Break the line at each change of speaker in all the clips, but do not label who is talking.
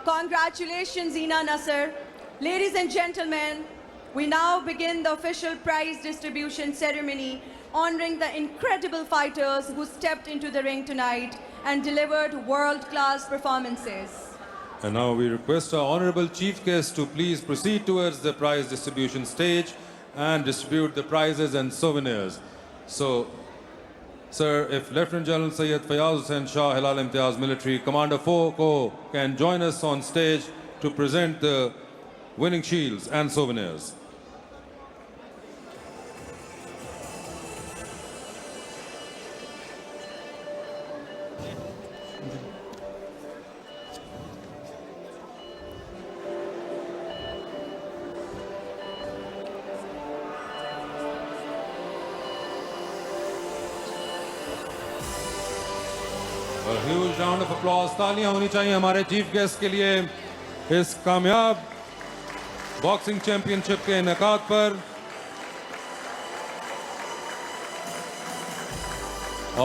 Congratulations, Zina Nasser. Ladies and gentlemen, we now begin the official prize distribution ceremony honoring the incredible fighters who stepped into the ring tonight and delivered world-class performances.
And now we request our honorable chief guest to please proceed towards the prize distribution stage and distribute the prizes and souvenirs. So, sir, if Lieutenant General Syed Fayaz Hussain Shah Hilal Imtiaz Military Commander 4 can join us on stage to present the winning shields and souvenirs. A huge round of applause. तालियां होनी चाहिए हमारे chief guest के लिए इस कामयाब boxing championship के इनेकाद पर।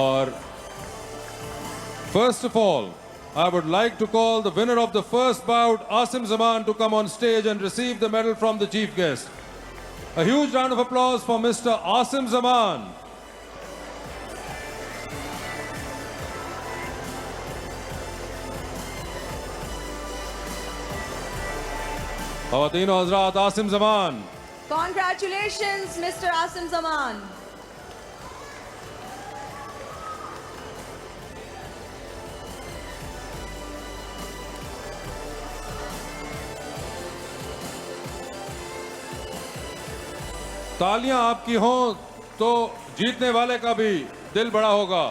और first of all, I would like to call the winner of the first bout, Asim Zaman, to come on stage and receive the medal from the chief guest. A huge round of applause for Mr. Asim Zaman. Khawateen o Hazrat, Asim Zaman.
Congratulations, Mr. Asim Zaman.
तालियां आपकी हों तो जीतने वाले का भी दिल बड़ा होगा।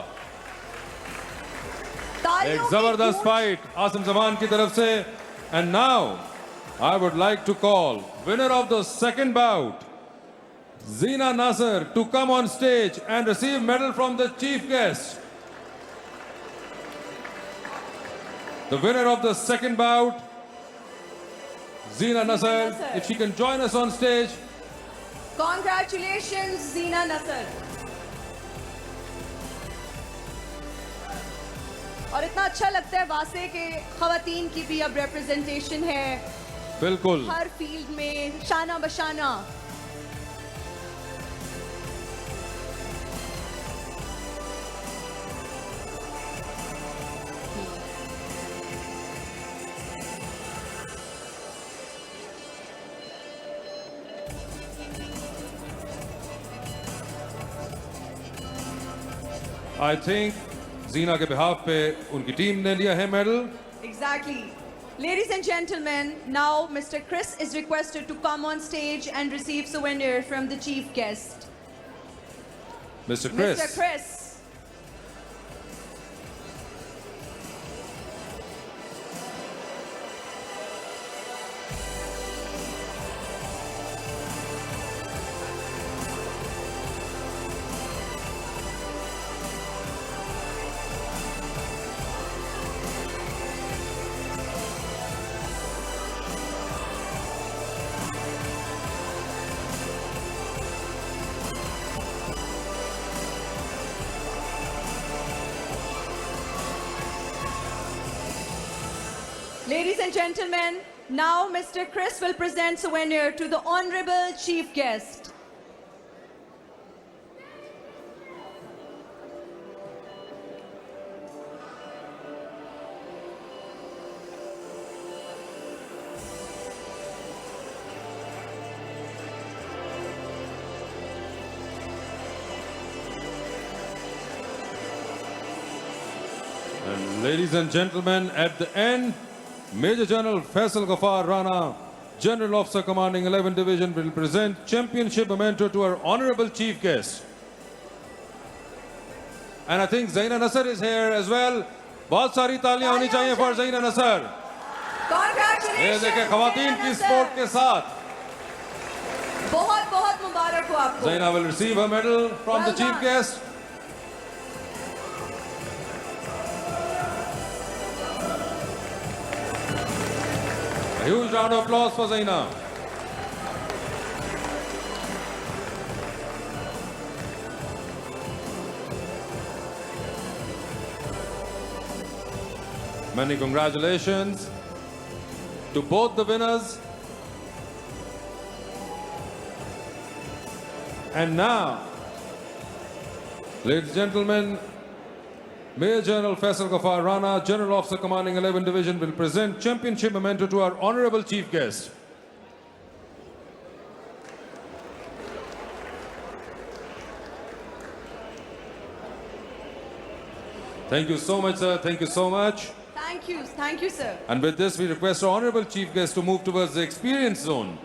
एक जबरदस्त फाइट आसिम जमान की तरफ से। And now I would like to call winner of the second bout, Zina Nasser, to come on stage and receive medal from the chief guest. The winner of the second bout, Zina Nasser, if she can join us on stage.
Congratulations, Zina Nasser. और इतना अच्छा लगता है वासे के खवातीन की भी अब रिप्रेजेंटेशन है
बिल्कुल
हर फील्ड में शाना बशाना।
I think Zina के behalf पे उनकी टीम ने लिया है medal.
Exactly. Ladies and gentlemen, now Mr. Chris is requested to come on stage and receive souvenir from the chief guest.
Mr. Chris.
Mr. Chris. Ladies and gentlemen, now Mr. Chris will present souvenir to the Honorable Chief Guest.
And ladies and gentlemen, at the end, Major General Faisal Ghaffar Rana, General Officer Commanding 11th Division, will present championship memento to our honorable chief guest. And I think Zina Nasser is here as well. बहुत सारी तालियां होनी चाहिए for Zina Nasser.
Congratulations!
ये देखें खवातीन की sport के साथ.
बहुत बहुत मुबारक हो आपको.
Zina will receive her medal from the chief guest. A huge round of applause for Zina. Many congratulations. to both the winners. And now, ladies and gentlemen, Major General Faisal Ghaffar Rana, General Officer Commanding 11 Division, will present championship memento to our honorable chief guest. Thank you so much, sir. Thank you so much.
Thank you, sir.
And with this, we request our honorable chief guest to move towards the experience zone.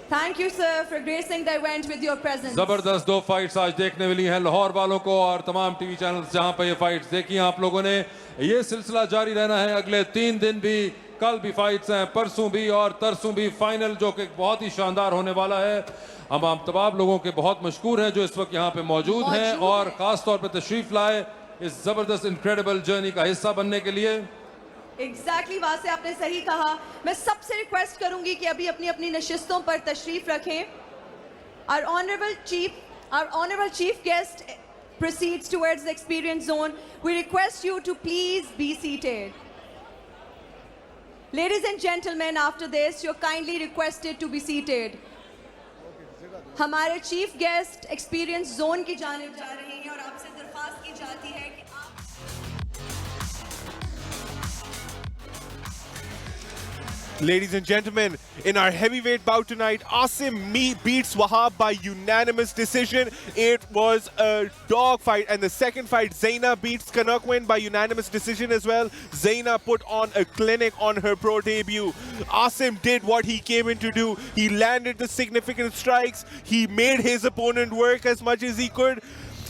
Thank you, sir, for gracing the event with your presence.
जबरदस्त दो fights आज देखने मिली हैं लाहौर वालों को और तमाम TV channels जहां पे ये फाइट्स देखी हैं आप लोगों ने। ये सिलसिला जारी रहना है अगले 3 दिन भी। कल भी फाइट्स हैं, परसों भी और तरसों भी। फाइनल जो कि बहुत ही शानदार होने वाला है। हम आप तमाम लोगों के बहुत मशकूर हैं जो इस वक्त यहाँ पे मौजूद हैं और खास तौर पे तशरीफ लाए इस जबरदस्त इनक्रेडिबल जर्नी का हिस्सा बनने के लिए।
एग्जैक्टली वहाँ से आपने सही कहा। मैं सबसे रिक्वेस्ट करूंगी कि अभी अपनी अपनी नशिस्तों पर तशरीफ रखें। Our honorable chief guest proceeds towards the experience zone. We request you to please be seated. Ladies and gentlemen, after this, you're kindly requested to be seated. हमारे चीफ गेस्ट एक्सपीरियंस जोन की जानिब जा रहे हैं और आपसे दरख्वास्त की जाती है कि
Ladies and gentlemen, in our heavyweight bout tonight, Asim beats Wahab by unanimous decision. It was a dog fight, and the second fight, Zaina beats Kanakwen by unanimous decision as well. Zaina put on a clinic on her pro debut. Asim did what he came in to do. He landed the significant strikes. He made his opponent work as much as he could.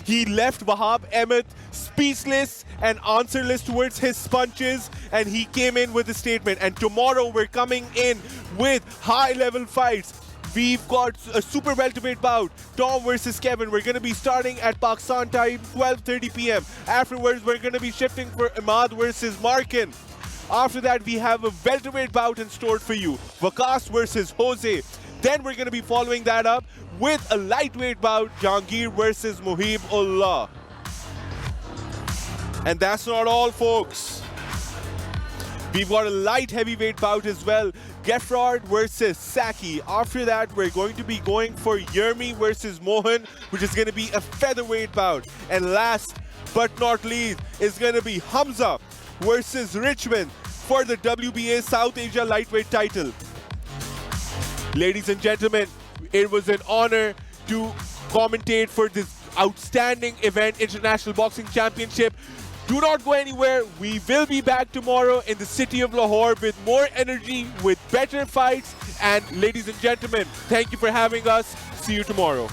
He left Wahab Ahmed speechless and answerless towards his punches, and he came in with a statement. And tomorrow we're coming in with high-level fights. We've got a super welterweight bout, Tom versus Kevin. We're going to be starting at Pakistan time, 12:30 p.m. Afterwards, we're going to be shifting for Ahmad versus Markin. After that, we have a welterweight bout in store for you, Waqas versus Jose. Then we're going to be following that up with a lightweight bout, Jahangir versus Muhib Ullah. And that's not all, folks. We've got a light heavyweight bout as well, Gefrard versus Saki. After that, we're going to be going for Yermi versus Mohan, which is going to be a featherweight bout. And last but not least is going to be Hamza versus Richmond for the WBA South Asia lightweight title. Ladies and gentlemen, it was an honor to commentate for this outstanding event, International Boxing Championship. Do not go anywhere. We will be back tomorrow in the city of Lahore with more energy, with better fights. And ladies and gentlemen, thank you for having us. See you tomorrow.